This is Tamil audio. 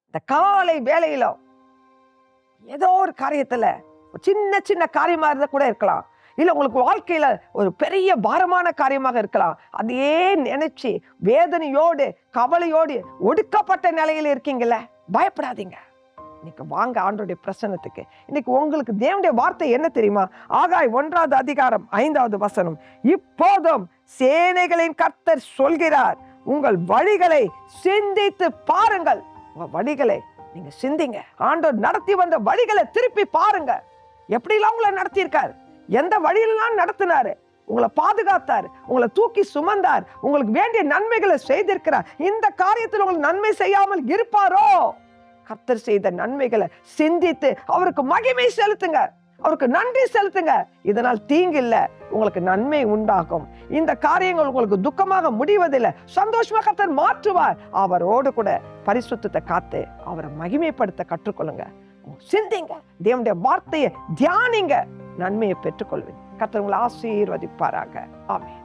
இந்த காலை வேளையில ஏதோ ஒரு காரியத்துல சின்ன சின்ன காரியமா இருந்தா கூட இருக்கலாம், இல்ல உங்களுக்கு வாழ்க்கையில ஒரு பெரிய பாரமான காரியமாக இருக்கலாம். அதையே நினைச்சு வேதனையோடு கவலையோடு ஒடுக்கப்பட்ட நிலையில இருக்கீங்கல்ல, பயப்படாதீங்க. இன்னைக்கு வாங்க ஆண்டவருடைய பிரசன்னத்துக்கு. இன்னைக்கு உங்களுக்கு தேவனுடைய வார்த்தை என்ன தெரியுமா? ஆகாய் 1வது அதிகாரம் 5வது வசனம். இப்போதும் சேனைகளின் கர்த்தர் சொல்கிறார், உங்கள் வழிகளை சிந்தித்து பாருங்கள். உங்க வழிகளை நீங்க சிந்திங்க. ஆண்டவர் நடத்தி வந்த வழிகளை திருப்பி பாருங்க. எப்படிலாம் உங்களை நடத்தியிருக்காரு, எந்த வழியிலாம் நடத்தினாரு, உங்களை பாதுகாத்தார், உங்களை தூக்கி சுமந்தார், உங்களுக்கு வேண்டிய நன்மைகளை செய்திருக்கிறார். இந்த காரியத்தில் உங்களுக்கு நன்மை செய்யாமல் இருப்பாரோ? கர்த்தர் செய்த நன்மைகளை சிந்தித்து அவருக்கு மகிமை செலுத்துங்க, அவருக்கு நன்றி செலுத்துங்க. இதனால் தீங்கு இல்லை, உங்களுக்கு நன்மை உண்டாகும். இந்த காரியங்கள் உங்களுக்கு துக்கமாக முடிவதில்லை, சந்தோஷமா கர்த்தர் மாற்றுவார். அவரோடு கூட பரிசுத்தத்தை காத்து அவரை மகிமைப்படுத்த கற்றுக்கொள்ளுங்க. சிந்திங்க, தேவனுடைய வார்த்தையை தியானிங்க, நன்மையை பெற்றுக்கொள்வீங்க. கர்த்தர் உங்களை ஆசீர்வதிப்பாராக. ஆமென்.